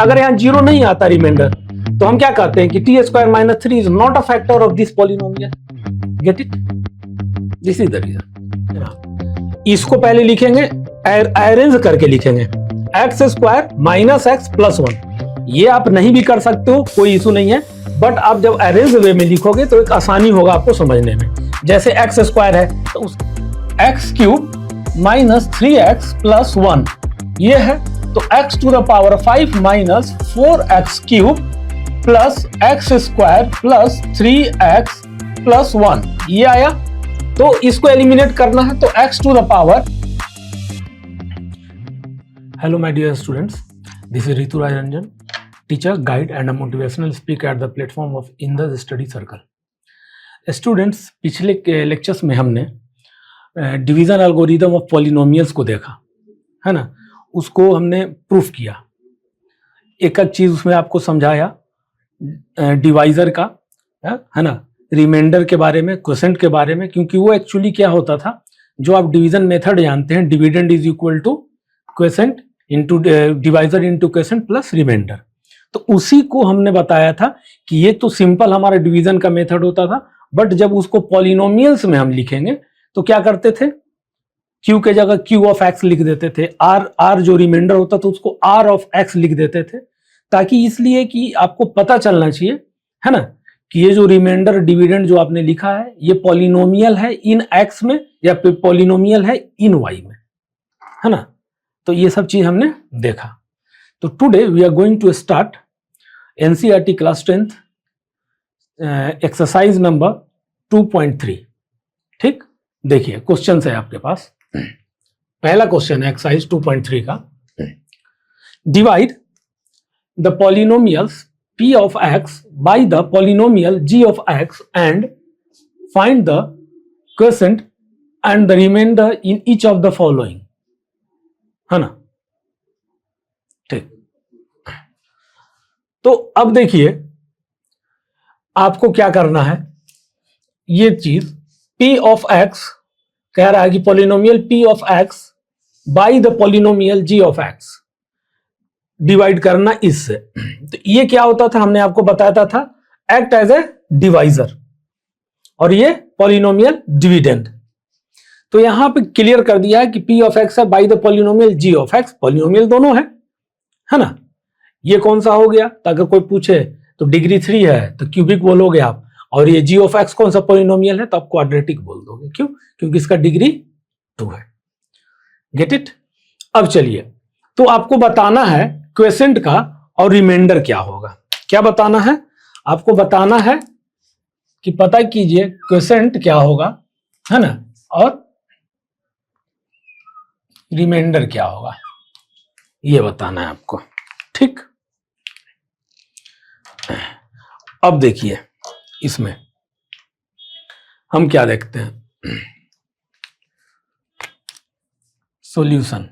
अगर यहाँ 0 नहीं आता रिमाइंडर तो हम क्या कहते हैं कि t square minus 3 is not a factor of this polynomial. Get it? This is the reason. इसको पहले लिखेंगे, अरेंज करके लिखेंगे, x square minus x plus 1। ये आप नहीं भी कर सकते हो, कोई इशू नहीं है, बट आप जब अरेंज वे में लिखोगे तो एक आसानी होगा आपको समझने में। जैसे एक्स स्क्वायर है तो उस x cube minus 3x plus 1 ये है, तो x to the power 5 minus 4x cube plus x square plus 3x plus 1 ये आया। तो इसको एलिमिनेट करना है तो x to the power. Hello my dear students, this is Rituraj Ranjan, teacher guide and a motivational speaker at the platform of Indus study circle. Students, पिछले lectures में हमने डिवीजन एल्गोरिदम ऑफ पॉलिनोमियल्स को देखा है ना, उसको हमने प्रूफ किया, एक एक चीज उसमें आपको समझाया, डिवाइजर का है ना, रिमाइंडर के बारे में, क्वोशेंट के बारे में, क्योंकि वो एक्चुअली क्या होता था, जो आप डिवीजन मेथड जानते हैं, dividend is equal to quotient into divisor into quotient plus remainder. तो उसी को हमने बताया था कि ये तो सिंपल हमारा डिवीजन का मेथड होता था, बट जब उसको पॉलिनोमियल्स में हम लिखेंगे तो क्या करते थे, क्यू के जगह क्यू ऑफ एक्स लिख देते थे, आर जो रिमाइंडर होता था उसको आर ऑफ एक्स लिख देते थे, ताकि इसलिए कि आपको पता चलना चाहिए है ना कि ये जो रिमाइंडर डिविडेंड जो आपने लिखा है ये पॉलिनोमियल है इन एक्स में या पॉलिनोमियल है इन वाई में, है ना। तो ये सब चीज हमने देखा। तो today we are going to start NCERT class 10th exercise number 2.3। ठीक, देखिए क्वेश्चन है आपके पास। पहला क्वेश्चन है एक्सरसाइज 2.3 का, divide the polynomials p of x by the polynomial g of x and find the quotient and the remainder in each of the following, है ना। ठीक, तो अब देखिए आपको क्या करना है, ये चीज p of x कह रहा है कि polynomial p of x by the polynomial g of x divide करना इससे। तो ये क्या होता था, हमने आपको बताया था, एक्ट एज ए डिवाइजर, और ये पॉलिनोमियल डिविडेंड। तो यहां पे क्लियर कर दिया है कि p ऑफ x है by the polynomial g of x, polynomial दोनों है ना। ये कौन सा हो गया, तो अगर कोई पूछे तो डिग्री 3 है तो क्यूबिक बोलोगे आप, और ये g ऑफ x कौन सा पॉलिनोमियल है तो आप क्वाड्रेटिक बोल दोगे। क्यों? क्योंकि इसका डिग्री 2 है। Get it? अब चलिए, तो आपको बताना है क्वोशेंट का और रिमाइंडर क्या होगा। क्या बताना है आपको? बताना है कि पता कीजिए क्वोशेंट क्या होगा, है ना, और रिमाइंडर क्या होगा, ये बताना है आपको। ठीक, अब देखिए इसमें हम क्या देखते हैं, सॉल्यूशन।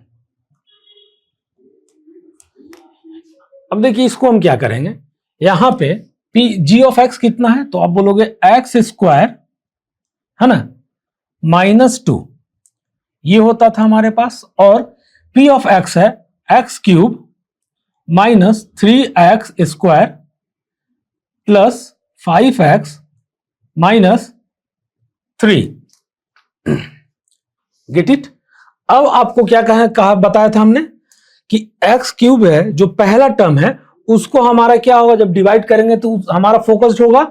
अब देखिए इसको हम क्या करेंगे, यहां पे जी ऑफ एक्स कितना है, तो आप बोलोगे एक्स स्क्वायर, है ना, -2 ये होता था हमारे पास, और पी ऑफ एक्स है x cube minus 3x square plus 5x minus 3। Get it? अब आपको क्या कहा बताया था हमने कि एक्स क्यूब है जो पहला टर्म है, उसको हमारा क्या होगा, जब डिवाइड करेंगे तो हमारा फोकस होगा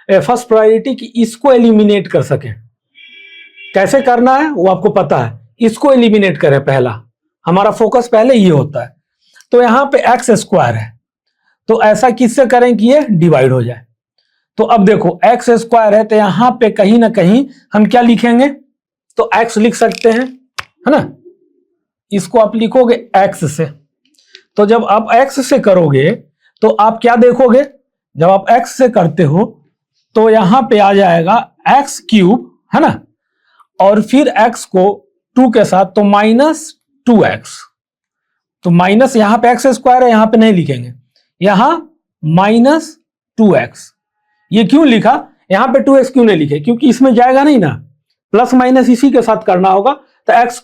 फर्स्ट प्रायोरिटी कि इसको एलिमिनेट कर सके। कैसे करना है वो आपको पता है, इसको एलिमिनेट करें, पहला हमारा फोकस पहले ये होता है। तो यहां पे एक्स स्क्वायर है, तो ऐसा किससे करें कि ये डिवाइड हो जाए। तो अब देखो एक्स स्क्वायर है तो यहां पे कहीं ना कहीं हम क्या लिखेंगे, तो एक्स लिख सकते हैं, है ना, इसको आप लिखोगे x से। तो जब आप x से करोगे तो आप क्या देखोगे, जब आप x से करते हो तो यहां पे आ जाएगा x क्यूब, है ना, और फिर x को 2 के साथ, तो -2x, तो माइनस यहां पे x स्क्वायर है, यहां पे नहीं लिखेंगे, यहां -2x। ये क्यों लिखा, यहां पे 2x क्यों नहीं लिखे, क्योंकि इसमें जाएगा नहीं ना, प्लस माइनस इसी के साथ करना होगा, तो x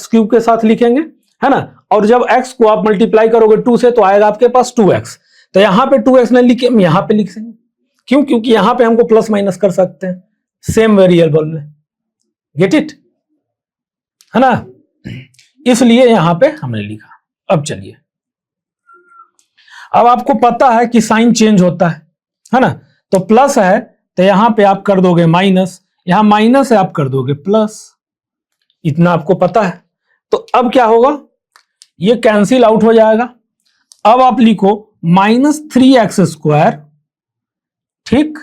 क्यूब के साथ लिखेंगे, है ना, और जब x को आप मल्टीप्लाई करोगे 2 से तो आएगा आपके पास 2x। तो यहां पे 2x नहीं लिखे, हम यहां पे लिख देंगे। क्यों? क्योंकि यहां पे हमको प्लस माइनस कर सकते हैं सेम वेरिएबल में। गेट इट, है ना? इसलिए यहां पे हमने लिखा। अब चलिए, अब आपको पता है कि साइन चेंज होता है ना? तो प्लस है तो यहां पे आप कर दोगे माइनस, यहां माइनस है आप कर दोगे प्लस, इतना आपको पता है। तो अब क्या होगा, ये कैंसिल आउट हो जाएगा। अब आप लिखो -3x², ठीक,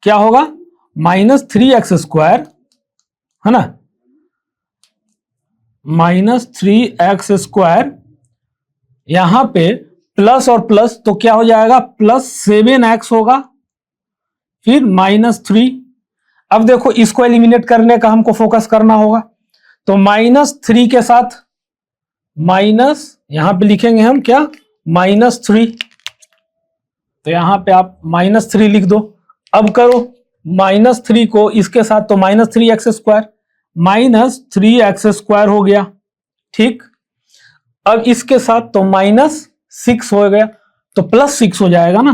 क्या होगा -3x², है ना? -3x², यहां पे प्लस और प्लस तो क्या हो जाएगा, +7x होगा, फिर -3। अब देखो इसको एलिमिनेट करने का हमको फोकस करना होगा, तो -3 के साथ माइनस, यहां पे लिखेंगे हम क्या, -3। तो यहां पे आप -3 लिख दो। अब करो -3 को इसके साथ, तो -3x², -3x² हो गया, ठीक। अब इसके साथ तो -6 हो गया, तो +6 हो जाएगा ना,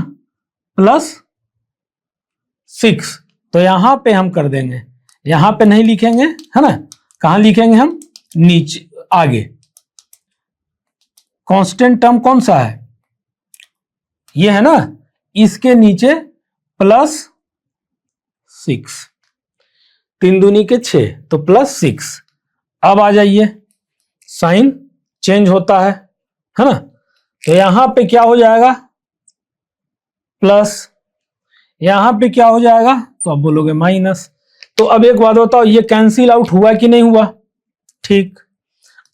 +6। तो यहां पे हम कर देंगे, यहां पे नहीं लिखेंगे, है ना? कहां लिखेंगे हम, नीचे आगे। कांस्टेंट टर्म कौन सा है, ये है ना, इसके नीचे +6, 3 दूनी के 6, तो +6। अब आ जाइए, साइन चेंज होता है ना? तो यहां पे क्या हो जाएगा, प्लस, यहां पे क्या हो जाएगा, तो आप बोलोगे माइनस। तो अब एक बात बताओ, ये कैंसिल आउट हुआ कि नहीं हुआ, ठीक।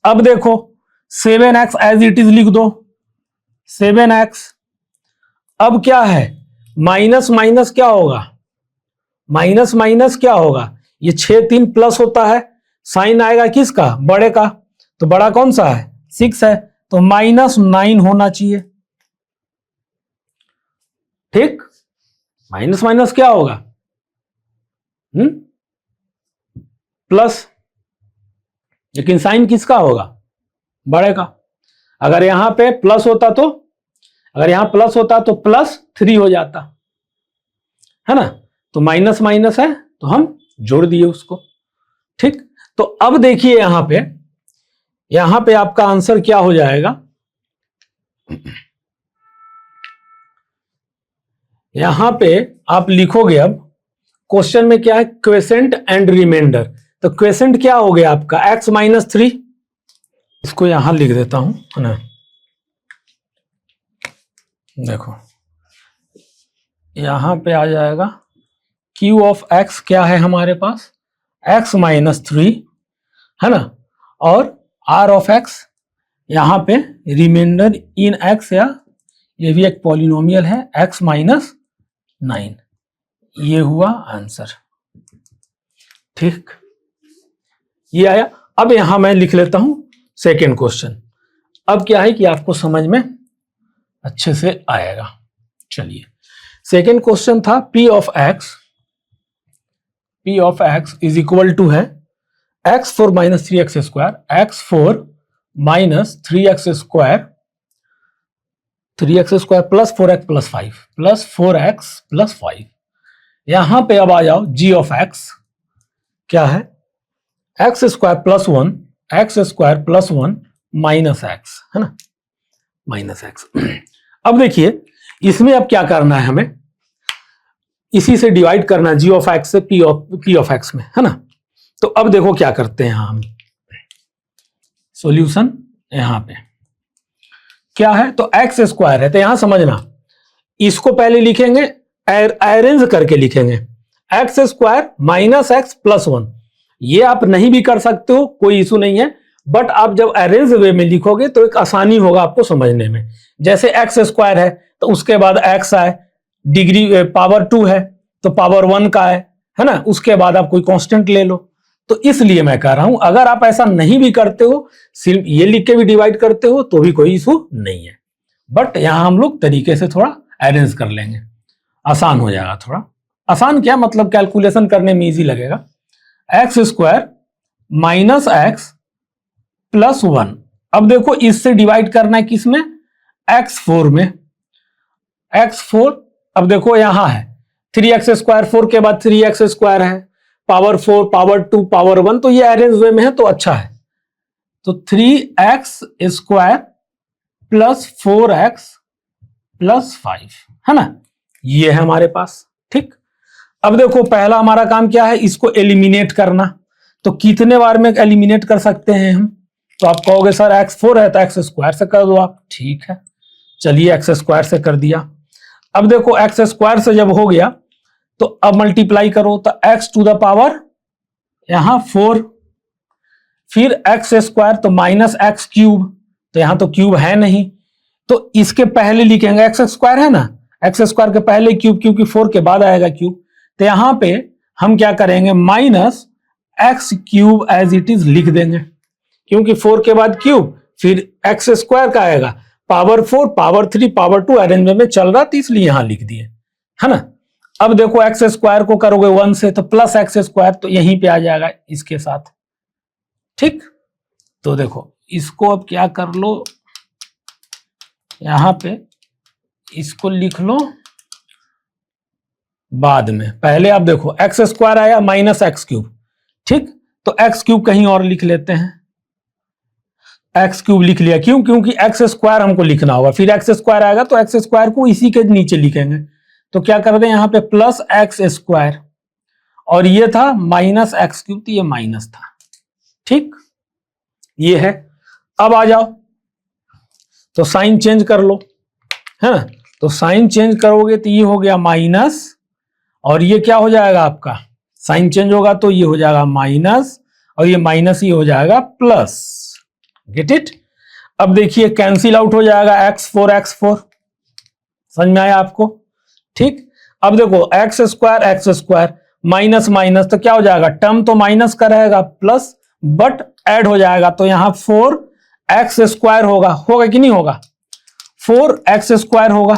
अब देखो 7x एज इट इज लिख दो, 7x। अब क्या है, माइनस माइनस क्या होगा, माइनस माइनस क्या होगा, ये 6 3 प्लस होता है, साइन आएगा किसका, बड़े का। तो बड़ा कौन सा है, 6 है, तो -9 होना चाहिए, ठीक। माइनस माइनस क्या होगा, प्लस, लेकिन साइन किसका होगा, बड़े का। अगर यहां पे प्लस होता तो, अगर यहां प्लस होता तो +3 हो जाता, है ना? तो माइनस माइनस है तो हम जोड़ दिए उसको, ठीक। तो अब देखिए यहां पे आपका आंसर क्या हो जाएगा, यहां पे आप लिखोगे, अब क्वेश्चन में क्या है, क्वेसेंट एंड रिमाइंडर। तो क्वेसेंट क्या हो गया आपका, x - 3, इसको यहां लिख देता हूं, है ना? देखो यहां पे आ जाएगा q ऑफ x, क्या है हमारे पास, x - 3, है ना? और r ऑफ x, यहां पे रिमाइंडर इन x, या ये भी एक पॉलिनोमियल है, x - 9। ये हुआ आंसर, ठीक, ये आया। अब यहां मैं लिख लेता हूं सेकेंड क्वेश्चन। अब क्या है कि आपको समझ में अच्छे से आएगा। चलिए, सेकेंड क्वेश्चन था p of x is equal to है x4 - 3x², x4 - 3x² plus 4x plus 5 plus 4x plus 5। यहां पे अब आ जाओ, g ऑफ x क्या है, x² + 1, x² + 1 माइनस x, है ना, माइनस x। अब देखिए इसमें अब क्या करना है, हमें इसी से डिवाइड करना है, g ऑफ x से p ऑफ x में, है ना। तो अब देखो क्या करते हैं हम, सॉल्यूशन यहां पे क्या है, तो x² है, तो यहां समझना, इसको पहले लिखेंगे, अरेंज करके लिखेंगे, x² - x + 1। ये आप नहीं भी कर सकते हो, कोई इशू नहीं है, बट आप जब अरेंज वे में लिखोगे तो एक आसानी होगा आपको समझने में। जैसे x² है तो उसके बाद x आए, डिग्री पावर 2 है तो पावर 1 का है ना, उसके बाद आप कोई कांस्टेंट ले लो। तो इसलिए मैं कह रहा हूं, अगर आप ऐसा नहीं भी करते हो, सिर्फ ये लिख के भी डिवाइड करते हो तो भी कोई इशू नहीं है, बट यहां हम लोग तरीके से थोड़ा अरेंज कर लेंगे, आसान हो जाएगा। थोड़ा आसान क्या मतलब, कैलकुलेशन करने में इजी लगेगा। x² - x + 1। अब देखो इससे डिवाइड करना है किसमें, x4 में, x4। अब देखो यहां है 3x², 4 के बाद 3x² है, पावर 4, पावर 2, पावर 1, तो ये अरेंज वे में है तो अच्छा है। तो 3x² प्लस 4x प्लस 5 है ना, ये है हमारे पास। ठीक, अब देखो पहला हमारा काम क्या है, इसको एलिमिनेट करना। तो कितने बार में एलिमिनेट कर सकते हैं हम, तो आप कहोगे सर x4 है तो x² से कर दो आप। ठीक है, चलिए x² से कर दिया। अब देखो x² से जब हो गया तो अब मल्टीप्लाई करो, तो x टू द पावर यहां 4, फिर x² तो माइनस x³, तो यहां तो क्यूब है नहीं, तो इसके पहले लिखेंगे x² है ना, x² के पहले क्यूब, क्योंकि 4 के बाद आएगा क्यूब। तो यहां पे हम क्या करेंगे, minus x³ as it is लिख देंगे, क्योंकि 4 के बाद क्यूब, फिर x² का आएगा, पावर 4, पावर 3, पावर 2 अरेंज में चल रहा, तो इसलिए यहां लिख दिए, है ना। अब देखो x² को करोगे 1 से तो प्लस x², तो यहीं पे आ जाएगा इसके साथ। ठीक, तो देखो इसको अब क्या कर लो, यहां पे इसको लिख लो बाद में, पहले आप देखो x² आया माइनस x³। ठीक, तो x³ कहीं और लिख लेते हैं, x³ लिख लिया, क्यों, क्योंकि x² हमको लिखना होगा, फिर x² आएगा तो x² को इसी के नीचे लिखेंगे। तो क्या कर दें यहां पे प्लस x², और ये था माइनस x³, तो ये माइनस था। ठीक, ये है। अब आ जाओ तो साइन चेंज कर लो, है ना, तो साइन चेंज करोगे तो ये हो गया माइनस, और ये क्या हो जाएगा आपका, साइन चेंज होगा तो ये हो जाएगा माइनस, और ये माइनस ही हो जाएगा प्लस। Get it. अब देखिए कैंसिल आउट हो जाएगा x4 समझ में आया आपको। ठीक, अब देखो x² माइनस माइनस तो क्या हो जाएगा, टर्म तो माइनस का रहेगा प्लस, बट ऐड हो जाएगा, तो यहां 4x² होगा कि नहीं होगा, 4x² होगा।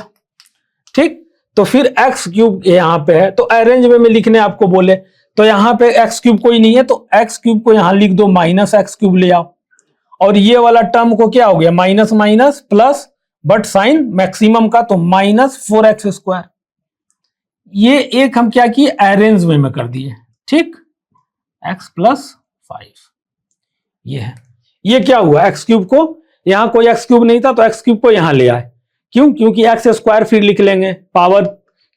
ठीक, तो फिर x³ यहां पे है, तो अरेंज में लिखने आपको बोले, तो यहां पे x³ कोई नहीं है, तो x³ को यहां लिख दो, माइनस x³ ले आओ, और ये वाला टर्म को क्या हो गया, minus minus plus, but sign maximum का, तो माइनस 4x²। ये एक हम क्या किए, अरेंज में कर दिए। ठीक, x प्लस 5, ये है। ये क्या हुआ, x³ को, यहां कोई x³ नहीं था तो x³ को यहां ले आए, क्यों, क्योंकि x² फिर लिख लेंगे, power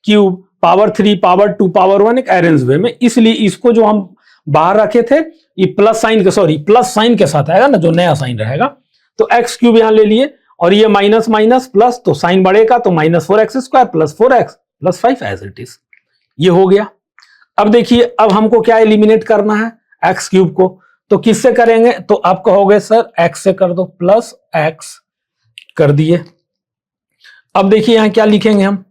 cube, power 3, power 2, power 1 एक अरेंज वे में, इसलिए इसको जो हम बाहर रखे थे, ये प्लस साइन के, सॉरी प्लस साइन के साथ आएगा ना, जो नया साइन रहेगा, तो x³ यहां ले लिए, और ये माइनस माइनस प्लस, तो साइन बढ़ेगा, तो minus 4x² plus 4x plus 5 as it is, ये हो गया। अब देखिए अब हमको क्या एलिमिनेट करना है, x³ को, तो किससे करेंगे, तो आप कहोगे सर x से कर दो, प्लस x कर दिए। अब देखिए यहां क्या लिखेंगे हम,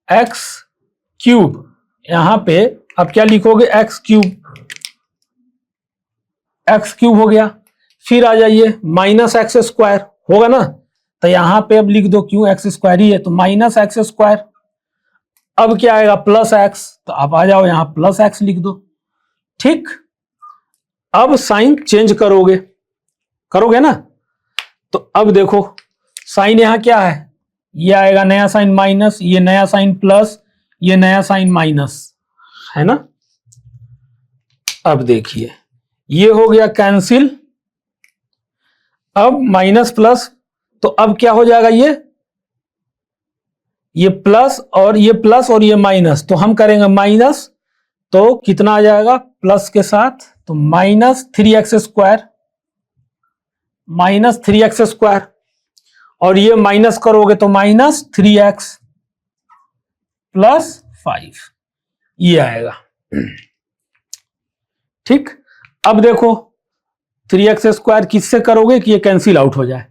x³ यहां पे अब क्या लिखोगे, x³ हो गया, फिर आ जाइए माइनस x² होगा ना, तो यहां पे अब लिख दो, क्यों x² ही है, तो माइनस x²। अब क्या आएगा, प्लस x, तो आप आ जाओ यहां प्लस x लिख दो। ठीक, अब साइन चेंज करोगे ना, तो अब देखो साइन यहां क्या है, ये आएगा नया साइन माइनस, ये नया साइन प्लस, ये नया साइन माइनस, है ना। अब देखिए ये हो गया कैंसिल, अब माइनस प्लस, तो अब क्या हो जाएगा, ये प्लस और ये प्लस और ये माइनस, तो हम करेंगे माइनस, तो कितना आ जाएगा प्लस के साथ, तो माइनस 3x², माइनस 3x², और ये माइनस करोगे तो माइनस 3x प्लस 5, ये आएगा। ठीक, अब देखो 3x² किससे करोगे कि ये कैंसिल आउट हो जाए,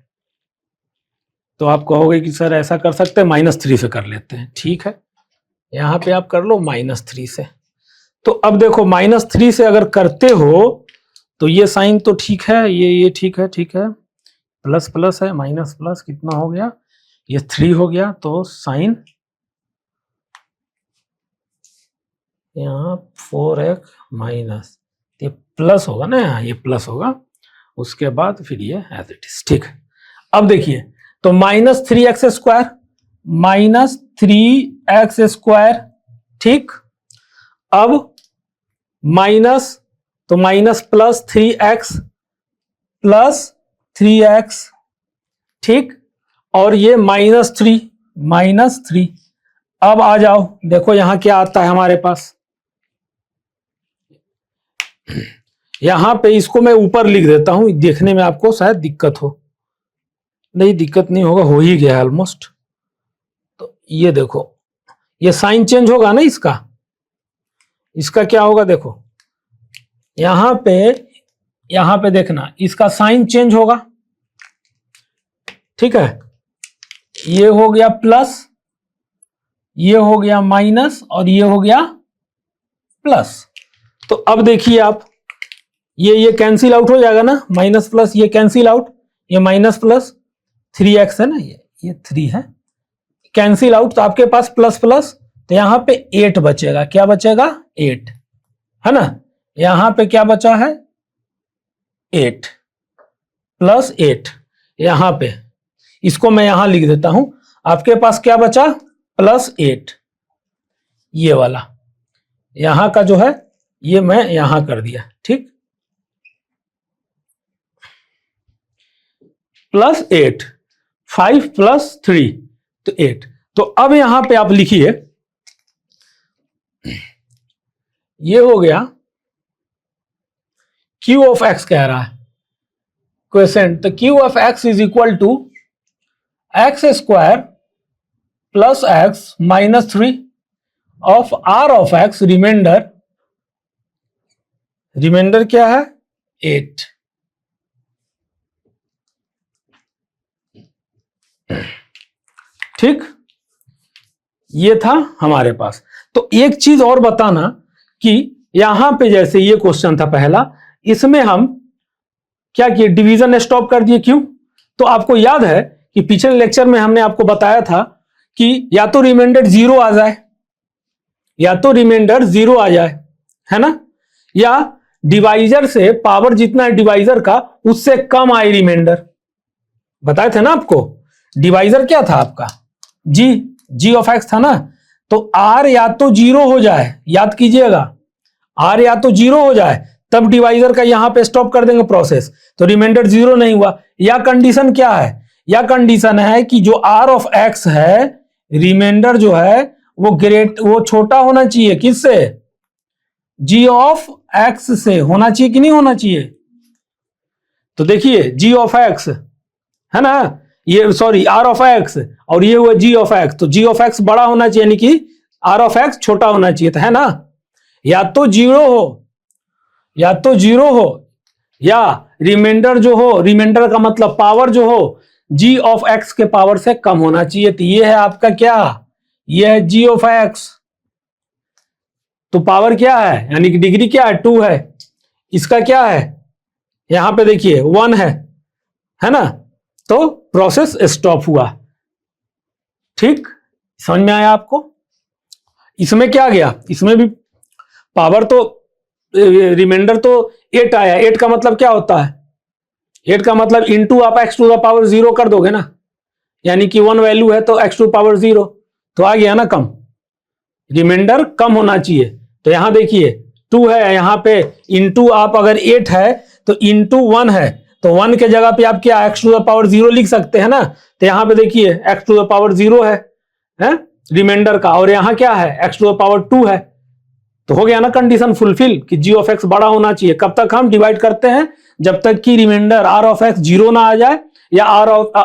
तो आप कहोगे कि सर ऐसा कर सकते हैं, -3 से कर लेते हैं। ठीक है, यहां पे आप कर लो -3 से। तो अब देखो -3 से अगर करते हो तो ये साइन तो ठीक है, ये ठीक है, प्लस प्लस है, माइनस प्लस कितना हो गया, ये 3 हो गया, तो साइन यहाँ 4x माइनस, ये प्लस होगा ना, यहाँ ये प्लस होगा, उसके बाद फिर ये एज इट इज। ठीक है, अब देखिए तो -3x², -3x², ठीक। अब माइनस, तो माइनस +3x, ठीक। और ये -3। अब आ जाओ, देखो यहां क्या आता है हमारे पास। यहां पे इसको मैं ऊपर लिख देता हूं, देखने में आपको शायद दिक्कत हो। नहीं, दिक्कत नहीं होगा, हो ही गया ऑलमोस्ट। तो ये देखो, ये साइन चेंज होगा ना इसका क्या होगा, देखो यहां पे देखना, इसका साइन चेंज होगा, ठीक है। ये हो गया प्लस, ये हो गया माइनस, और ये हो गया प्लस। तो अब देखिए आप, ये कैंसिल आउट हो जाएगा ना, माइनस प्लस ये कैंसिल आउट, ये माइनस प्लस 3x है ना, ये 3 है, कैंसिल आउट। तो आपके पास प्लस प्लस, तो यहां पे 8 बचेगा। क्या बचेगा? 8, है ना। यहां पे क्या बचा है? 8 प्लस 8, यहां पे इसको मैं यहां लिख देता हूं। आपके पास क्या बचा? +8, ये वाला यहां का जो है ये मैं यहां कर दिया, ठीक। +8, 5 + 3 तो 8। तो अब यहां पे आप लिखिए, ये हो गया Q ऑफ x कह रहा है क्वेश्चन। तो Q of x is equal to x² + x - 3 of R of x, remainder क्या है? 8। ठीक, ये था हमारे पास। तो एक चीज और बताना कि यहां पे जैसे ये क्वेश्चन था पहला, इसमें हम क्या किए? डिवीजन स्टॉप कर दिए। क्यों? तो आपको याद है कि पिछले लेक्चर में हमने आपको बताया था कि या तो रिमाइंडर 0 आ जाए, है ना, या डिवाइजर से पावर जितना है डिवाइजर का उससे कम आए रिमाइंडर। बताए थे ना आपको, डिवाइजर क्या था आपका? जी ऑफ x था ना। तो r या तो 0 हो जाए, याद कीजिएगा, r या तो 0 हो जाए तब डिवाइजर का यहां पे स्टॉप कर देंगे प्रोसेस, तो रिमाइंडर 0 नहीं हुआ। या कंडीशन क्या है? या कंडीशन है कि जो r ऑफ x है, रिमाइंडर जो है वो छोटा होना चाहिए, किससे? g ऑफ x से होना चाहिए कि नहीं होना चाहिए? तो देखिए g ऑफ x है ना, ये सॉरी r ऑफ x, और ये हुआ g ऑफ x। तो g ऑफ x बड़ा होना चाहिए, यानी कि r ऑफ x छोटा होना चाहिए था, है ना। या तो 0 हो, या रिमाइंडर जो हो, रिमाइंडर का मतलब पावर जो हो, g ऑफ x के पावर से कम होना चाहिए। तो ये है आपका क्या? ये है g ऑफ x। तो पावर क्या है, यानी कि डिग्री क्या है? 2 है। इसका क्या है? यहां पे देखिए 1 है ना। तो प्रोसेस स्टॉप हुआ। ठीक, समझ में आया आपको? इसमें क्या गया? इसमें भी पावर तो, रिमाइंडर तो 8 आया। 8 का मतलब क्या होता है? 8 का मतलब इनटू आप x⁴ कर दोगे ना, यानी कि 1 वैल्यू है तो x⁴ तो आ गया ना कम, रिमाइंडर कम होना चाहिए। तो यहां देखिए 2 है, यहां पे इनटू आप अगर 8 है तो इनटू 1 है, तो 1 के जगह पे आप क्या x⁴ लिख सकते हैं ना। तो यहां पे देखिए x⁴ है रिमाइंडर का, और यहां क्या है? x⁴ है। तो हो गया ना कंडीशन फुलफिल कि g ऑफ x बड़ा होना चाहिए। कब तक हम डिवाइड करते हैं? जब तक कि रिमाइंडर r ऑफ x 0 ना आ जाए, या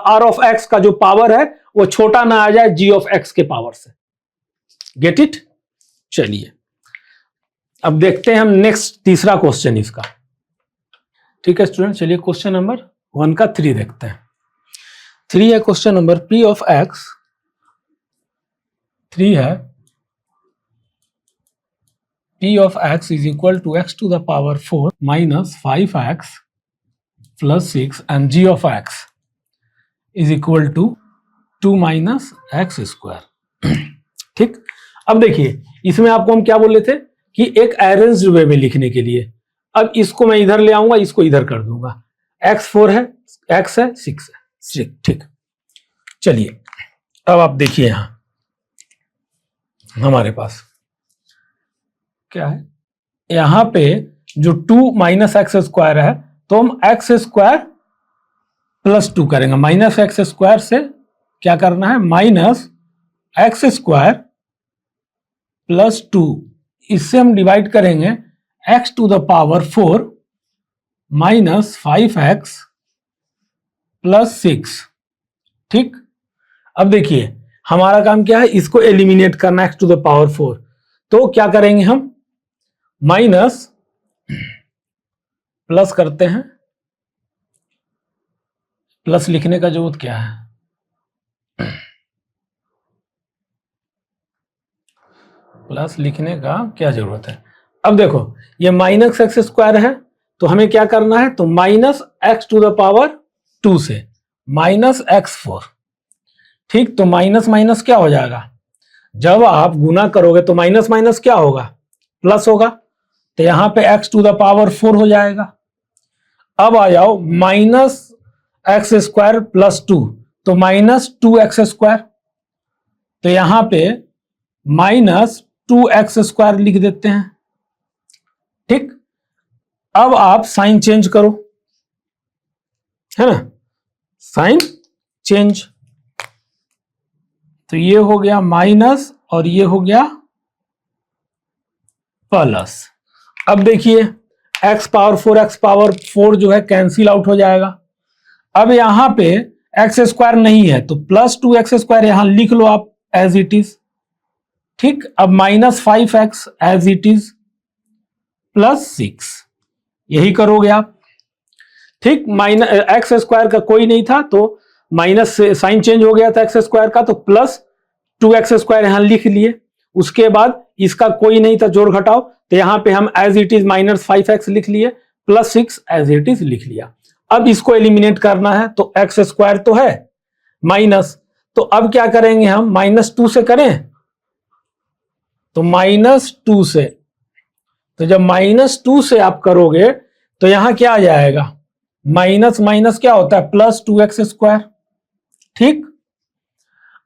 r ऑफ x का जो पावर है वो छोटा ना आ जाए g ऑफ x के पावर से। Get it? चलिए अब देखते हैं हम नेक्स्ट तीसरा क्वेश्चन इसका। ठीक है स्टूडेंट, चलिए क्वेश्चन नंबर 1 का 3 देखते हैं। 3 है question number, p of x 3 है, p of x is equal to x⁴ - 5x + 6 and g of x is equal to 2 - x²। ठीक, अब देखिए इसमें आपको हम क्या बोले थे कि एक अरेंज्ड वे में लिखने के लिए। अब इसको मैं इधर ले आऊंगा, इसको इधर कर दूंगा। x4 है, x है, 6 है, ठीक। चलिए अब आप देखिए यहां हमारे पास क्या है, यहां पे जो 2 माइनस एक्स स्क्वायर है तो हम एक्स स्क्वायर प्लस 2 करेंगे। माइनस एक्स स्क्वायर से क्या करना है, माइनस एक्स स्क्वायर प्लस 2, इससे हम डिवाइड करेंगे x to the power 4 minus 5x plus 6, ठीक। अब देखिए हमारा काम क्या है, इसको एलिमिनेट करना एक्स टू द पावर 4, तो क्या करेंगे हम, माइनस प्लस करते हैं, प्लस लिखने का जरूरत क्या है, प्लस लिखने का क्या जरूरत है। अब देखो ये माइनस एक्स स्क्वायर है तो हमें क्या करना है, तो minus x to the power 2 से माइनस x4, ठीक। तो माइनस माइनस क्या हो जाएगा, जब आप गुना करोगे तो माइनस माइनस क्या होगा, प्लस होगा, तो यहां पे x टू द पावर 4 हो जाएगा। अब आ जाओ माइनस एक्स स्क्वायर प्लस 2, तो माइनस 2x स्क्वायर, तो यहां पे माइनस 2x स्क्वायर लिख देते हैं, ठीक। अब आप साइन चेंज करो, है ना, साइन चेंज, तो ये हो गया माइनस और ये हो गया प्लस। अब देखिए x पावर 4 जो है कैंसिल आउट हो जाएगा। अब यहां पे एक्स स्क्वायर नहीं है तो प्लस 2x स्क्वायर यहां लिख लो आप एज इट इज, ठीक। अब minus 5x as it is plus 6, यही करोगे आप, ठीक। माइनस एक्स स्क्वायर का कोई नहीं था तो माइनस से साइन चेंज हो गया था एक्स स्क्वायर का, तो प्लस 2x स्क्वायर यहां लिख लिए। उसके बाद इसका कोई नहीं था जोड़ घटाओ, तो यहां पे हम as it is minus 5x लिख लिए, प्लस 6 एज इट इज लिख लिया। अब इसको एलिमिनेट करना है तो एक्स स्क्वायर तो है माइनस, तो अब क्या करेंगे हम, माइनस 2 से करें, तो माइनस 2 से, तो जब माइनस 2 से आप करोगे तो यहां क्या आ जाएगा, माइनस माइनस क्या होता है, प्लस 2x स्क्वायर, ठीक।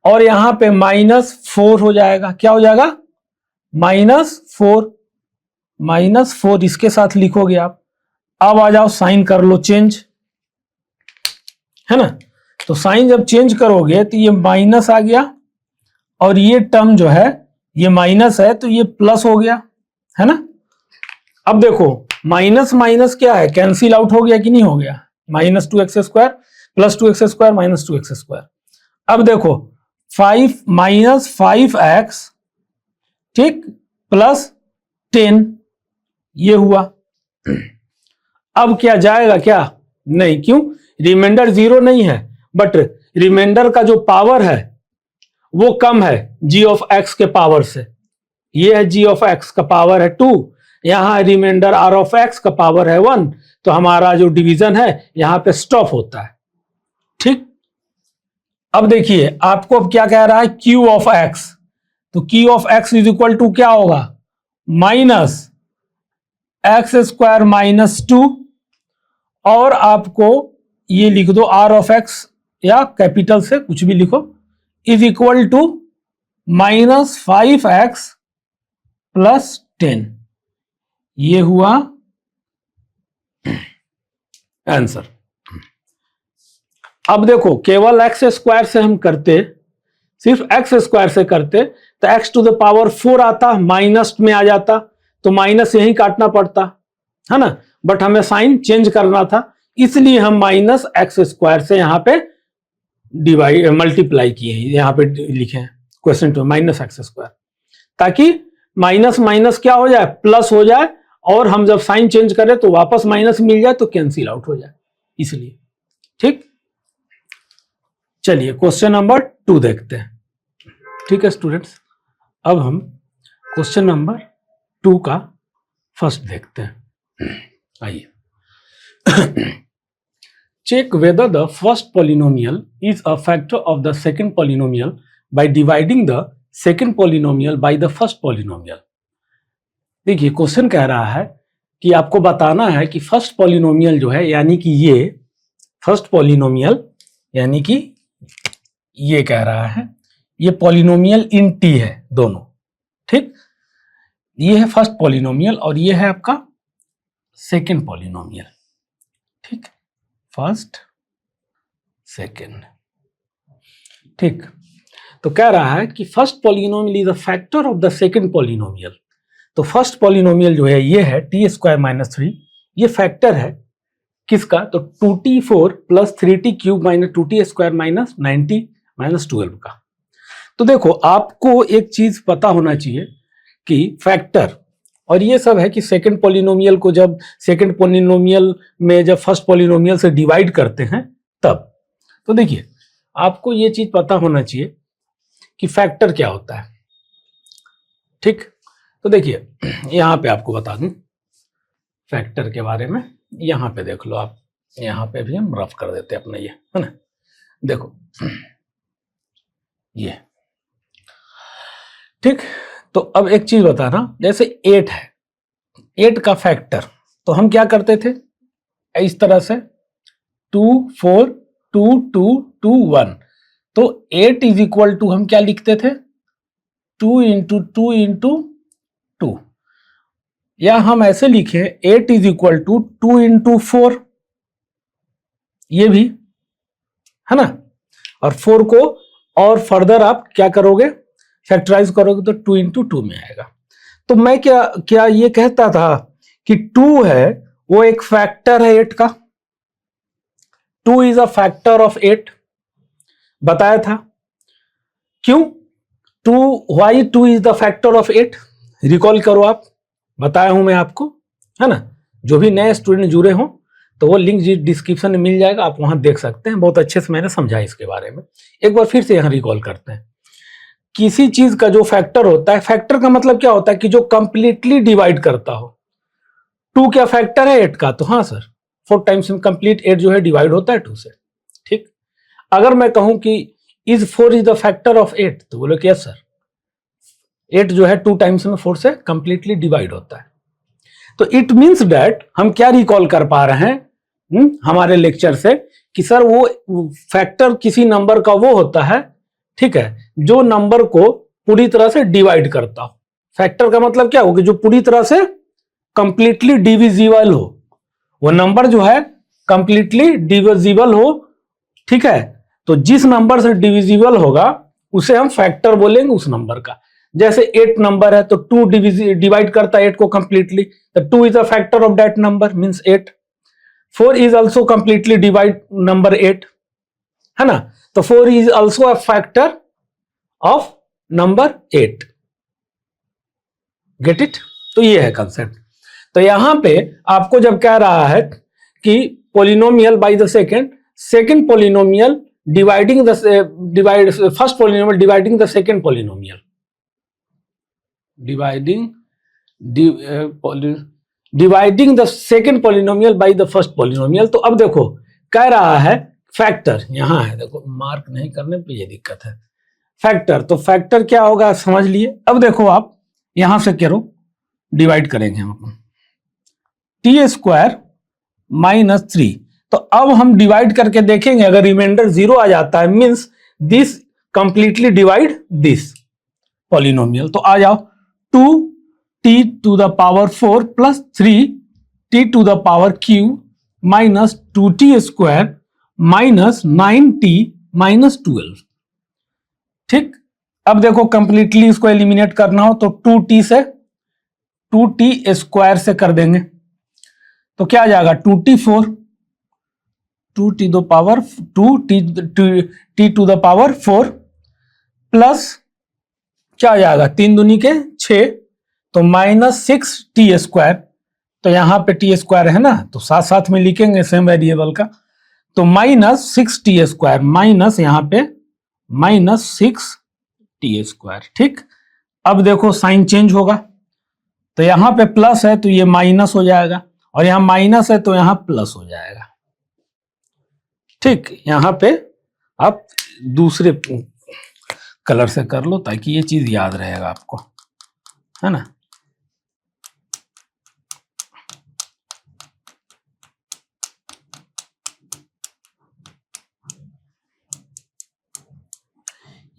और यहां पे माइनस 4 हो जाएगा, क्या हो जाएगा, माइनस 4 इसके साथ लिखोगे आप। अब आ जाओ साइन कर लो चेंज, है ना, तो साइन जब चेंज करोगे तो ये माइनस आ गया और ये टर्म जो है ये माइनस है तो ये प्लस हो गया, है ना। अब देखो माइनस माइनस क्या है, कैंसिल आउट हो गया कि नहीं हो गया, minus 2x square plus 2x square minus 2x square. अब देखो 5 माइनस 5x, ठीक, प्लस 10, ये हुआ। अब क्या जाएगा क्या, नहीं, क्यों, रिमाइंडर 0 नहीं है, बट रिमाइंडर का जो पावर है वो कम है g ऑफ x के पावर से, ये है g ऑफ x का पावर है 2, यहां रिमाइंडर r ऑफ x का पावर है 1, तो हमारा जो डिवीजन है यहां पे स्टॉप होता है, ठीक। अब देखिए आपको अब क्या कह रहा है, q ऑफ x, तो q of x is equal to क्या होगा, माइनस एक्स स्क्वायर माइनस 2, और आपको ये लिख दो r ऑफ x या कैपिटल से कुछ भी लिखो, is equal to minus 5x plus 10, ये हुआ आंसर। अब देखो केवल एक्स स्क्वायर से हम करते, सिर्फ एक्स स्क्वायर से करते तो एक्स टू द पावर 4 आता, माइनस में आ जाता तो माइनस यहीं काटना पड़ता, है ना, बट हमें साइन चेंज करना था, इसलिए हम माइनस एक्स स्क्वायर से यहां पे डिवाइड मल्टीप्लाई किए हैं, यहां पे लिखे हैं क्वेश्चन 2 माइनस एक्स स्क्वायर, ताकि माइनस माइनस क्या हो जाए, प्लस हो जाए, और हम जब साइन चेंज करें तो वापस माइनस मिल जाए तो कैंसिल आउट हो जाए, इसलिए, ठीक। चलिए क्वेश्चन नंबर 2 देखते हैं, ठीक है स्टूडेंट्स। अब हम क्वेश्चन नंबर 2 का फर्स्ट देखते हैं, आइए। Check whether the first polynomial is a factor of the second polynomial by dividing the second polynomial by the first polynomial। देखिए क्वेश्चन कह रहा है कि आपको बताना है कि फर्स्ट पॉलिनोमियल जो है यानी कि ये फर्स्ट पॉलिनोमियल यानी कि ये कह रहा है ये पॉलिनोमियल इन टी है दोनों, ठीक। ये है फर्स्ट पॉलिनोमियल और ये है आपका सेकंड पॉलिनोमियल, ठीक, फर्स्ट सेकंड, ठीक। तो कह रहा है कि first polynomial is a factor of the second polynomial. तो फर्स्ट पॉलिनोमियल जो है ये है टी स्क्वायर माइनस 3, ये फैक्टर है किसका, तो 2t4 plus 3t cube minus 2t square minus 90 minus 12 का। तो देखो आपको एक चीज पता होना चाहिए कि फैक्टर और ये सब है कि सेकंड पॉलिनोमियल को जब सेकंड पॉलिनोमियल में जब फर्स्ट पॉलिनोमियल से डिवाइड करते हैं तब, तो देखिए आपको ये चीज पता होना चाहिए कि फैक्टर क्या होता है, ठीक। तो देखिए यहां पे आपको बता दूं फैक्टर के बारे में, यहां पे देख लो आप, यहां पे भी हम रफ कर देते हैं अपना ये, है ना। देखो ये, ठीक। तो अब एक चीज बताना, जैसे 8 है, 8 का फैक्टर तो हम क्या करते थे इस तरह से 2 4 2 2 2 1, तो 8 इज इक्वल टू हम क्या लिखते थे 2 इंटू 2 इंटू 2, या हम ऐसे लिखे 8 इज इक्वल टू 2 इंटू 4, ये भी है ना। और 4 को और फर्दर आप क्या करोगे फैक्टराइज करोगे तो 2 इंटू 2 में आएगा। तो मैं क्या क्या ये कहता था कि 2 है वो एक फैक्टर है 8 का, 2 इज अ फैक्टर ऑफ 8 बताया था। क्यों 2, why 2 is the factor of 8, recall करो आप, बताया हूं मैं आपको, है ना। जो भी नए स्टूडेंट जुड़े हों तो वो लिंक डिस्क्रिप्शन में मिल जाएगा, आप वहां देख सकते हैं, बहुत अच्छे से मैंने समझाया इसके बारे में। एक बार फिर से यहां रिकॉल करते हैं, किसी चीज का जो फैक्टर होता है, फैक्टर का मतलब क्या होता है कि जो कंप्लीटली डिवाइड करता हो। 2 क्या फैक्टर है 8 का, तो हाँ सर 4 टाइम्स कंप्लीट 8 जो है डिवाइड होता है 2 से, ठीक। अगर मैं कहूं कि is 4 is the factor of 8, तो बोलो कि यस सर 8 जो है 2 टाइम्स में 4 से कंप्लीटली डिवाइड होता है। तो इट मींस दैट हम क्या रिकॉल कर पा रहे हैं हमारे लेक्चर से कि सर वो फैक्टर किसी नंबर का वो होता है, ठीक है, जो नंबर को पूरी तरह से डिवाइड करता हो। फैक्टर का मतलब क्या हो कि जो पूरी तरह से कंप्लीटली डिविजिबल हो, वो नंबर जो है कंप्लीटली डिविजिबल हो, ठीक है। तो जिस नंबर से डिविजिबल होगा उसे हम फैक्टर बोलेंगे उस नंबर का। जैसे 8 नंबर है तो 2 डिवाइड करता है 8 को कंप्लीटली, तो 2 is a factor of that number means 8। 4 is also completely divide number 8, है ना। तो 4 is also a factor of number 8, gate it. तो ये है कंसेप्ट। तो यहां पे आपको जब कह रहा है कि polynomial by the second polynomial dividing the first polynomial dividing the second polynomial, dividing the second polynomial by the first polynomial. तो अब देखो कह रहा है फैक्टर, यहां है देखो मार्क नहीं करने पे ये दिक्कत है। फैक्टर, तो फैक्टर क्या होगा समझ लिए। अब देखो आप यहां से करो डिवाइड करेंगे हम अपन टी स्क्वायर माइनस 3, तो अब हम डिवाइड करके देखेंगे अगर रिमाइंडर 0 आ जाता है means this completely divide this polynomial. तो आ जाओ 2t to the power 4 plus 3t to the power q minus 2t square minus 9t minus 12, ठीक। अब देखो कंप्लीटली इसको एलिमिनेट करना हो तो 2t से 2t स्क्वायर से कर देंगे तो क्या आ जाएगा 2t4 2t the power 2t to the power 4 plus क्या आ जाएगा 3 दूनी के 6, तो माइनस 6t स्क्वायर। तो यहां पे टी स्क्वायर है ना तो साथ साथ में लिखेंगे सेम वेरिएबल का, तो माइनस 6t स्क्वायर माइनस यहां पे माइनस 6t स्क्वायर, ठीक। अब देखो साइन चेंज होगा, तो यहां पे प्लस है तो ये माइनस हो जाएगा और यहां माइनस है तो यहां प्लस हो जाएगा, ठीक। यहां पे आप दूसरे कलर से कर लो ताकि ये चीज याद रहेगा आपको, है ना।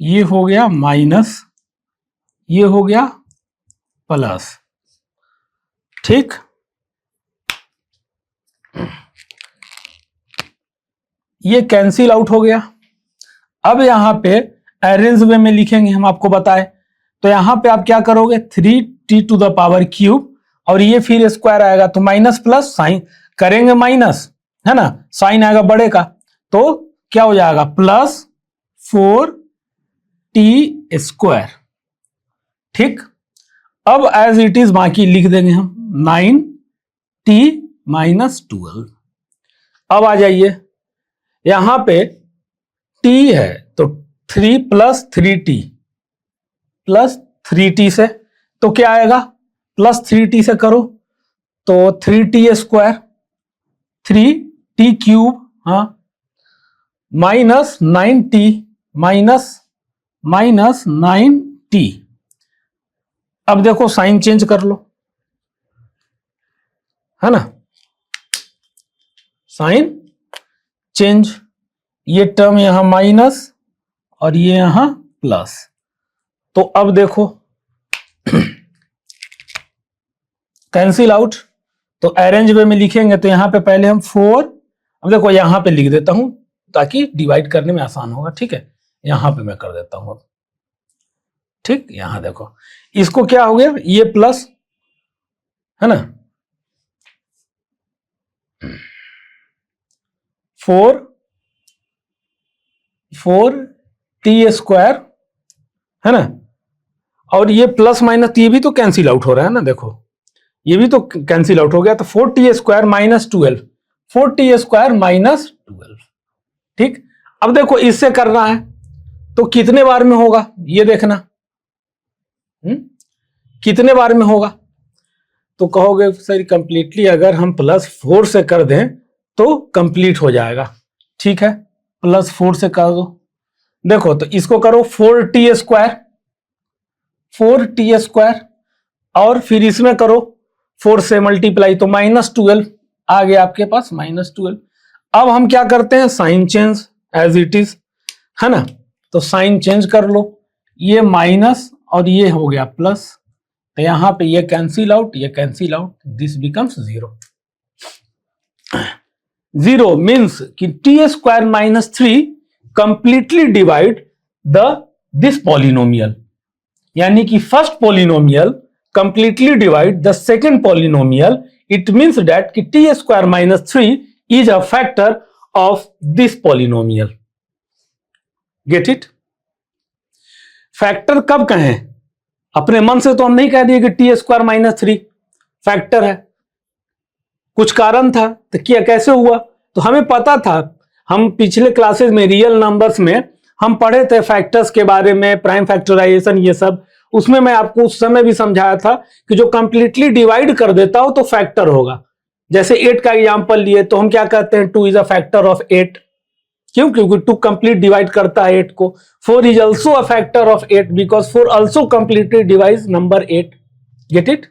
ये हो गया माइनस, ये हो गया प्लस, ठीक। ये कैंसिल आउट हो गया। अब यहां पे अरेंज वे में लिखेंगे, हम आपको बताए, तो यहां पे आप क्या करोगे, 3t⁻³ और ये फिर स्क्वायर आएगा, तो माइनस प्लस साइन करेंगे, माइनस है ना, साइन आएगा बड़े का, तो क्या हो जाएगा प्लस 4t², ठीक। अब एज इट इज बाकी लिख देंगे हम 9t−12। अब आ जाइए, यहां पे t है तो 3 + 3t + 3t से, तो क्या आएगा, प्लस 3t से करो तो 3t², 3t³ हाँ, -9t -9t। अब देखो साइन चेंज कर लो, है ना, साइन चेंज, ये टर्म यहां माइनस और ये यहां प्लस, तो अब देखो कैंसिल आउट, तो अरेंज वे में लिखेंगे तो यहां पे पहले हम 4, अब देखो यहां पे लिख देता हूं ताकि डिवाइड करने में आसान होगा, ठीक है, यहां पे मैं कर देता हूं अब, ठीक। यहां देखो इसको क्या हो गया, ये प्लस है ना, 4t² है ना, और ये प्लस माइनस ये भी तो कैंसिल आउट हो रहा है ना, देखो ये भी तो कैंसिल आउट हो गया, तो 4t² -12, 4t² -12, ठीक। अब देखो इससे करना है तो कितने बार में होगा ये देखना, कितने बार में होगा, तो कहोगे सर कंप्लीटली अगर हम +4 से कर दें तो कंप्लीट हो जाएगा, ठीक है, +4 से कर दो, देखो तो इसको करो 4t², 4t² और फिर इसमें करो 4 से मल्टीप्लाई, तो -12 आ गया आपके पास, -12। अब हम क्या करते हैं, sign change as it is, है ना, तो साइन चेंज कर लो, ये माइनस और ये हो गया प्लस, तो यहां पे ये कैंसिल आउट, ये cancel out, this becomes 0। 0 means कि t² -3 completely divide this polynomial, यानी कि first polynomial completely divide the second polynomial. It means that t² -3 is a factor of this polynomial. Get it? Factor कब कहें, अपने मन से तो हम नहीं कह दिए कि t² -3 फैक्टर है, कुछ कारण था, तो क्या कैसे हुआ, तो हमें पता था, हम पिछले क्लासेस में रियल नंबर्स में हम पढ़े थे फैक्टर्स के बारे में, प्राइम फैक्टराइजेशन ये सब, उसमें मैं आपको उस समय भी समझाया था कि जो कंप्लीटली डिवाइड कर देता हो तो फैक्टर होगा। जैसे 8 का एग्जांपल लिए तो हम क्या कहते हैं, 2 इज अ फैक्टर ऑफ 8, क्यों, क्योंकि 2 कंप्लीट डिवाइड करता है 8 को। 4 is also a factor of 8 because 4 also completely divides number 8। Gate it?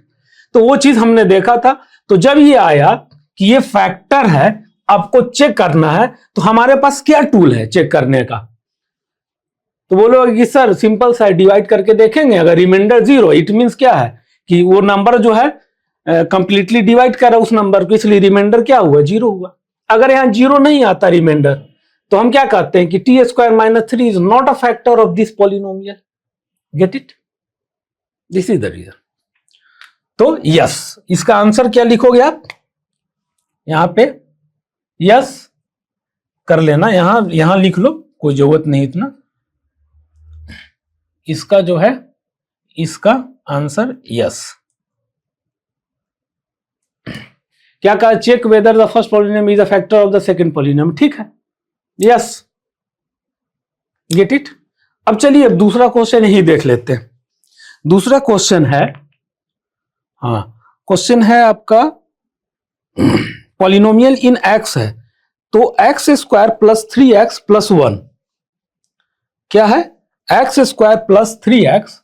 तो वो चीज हमने देखा था। तो जब ये आया कि ये फैक्टर है, आपको चेक करना है, तो हमारे पास क्या टूल है चेक करने का, तो बोलोगे कि सर सिंपल सा डिवाइड करके देखेंगे, अगर रिमाइंडर 0, इट मींस क्या है कि वो नंबर जो है कंप्लीटली डिवाइड कर रहा है उस नंबर को, इसलिए रिमाइंडर क्या हुआ, 0 हुआ। अगर यहां 0 नहीं आता रिमाइंडर, तो हम क्या कहते हैं कि t² -3 is not a factor of this polynomial. Get it? This is the reason. तो यस, इसका आंसर क्या लिखोगे आप, यहां पे यस कर लेना, यहां लिख लो, कोई जरूरत नहीं इतना। इसका जो है, इसका आंसर यस। क्या कहा, check whether the first polynomial is a factor of the second polynomial, ठीक है, यस। Get it? अब चलिए दूसरा क्वेश्चन ही देख लेते हैं। दूसरा क्वेश्चन है, हाँ क्वेश्चन है आपका पॉलिनोमियल इन एक्स है, तो x² + 3x + 1 क्या है, x² + 3x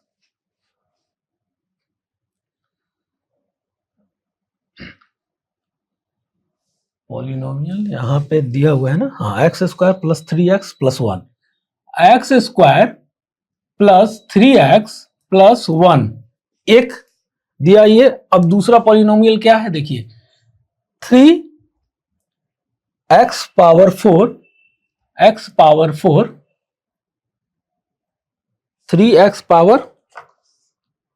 पॉलिनोमियल यहां पे दिया हुआ है ना, हाँ x² + 3x + 1, x² plus 3x plus 1 एक दिया ये। अब दूसरा पॉलिनोमियल क्या है देखिए, 3x power 4 x power 4 3x power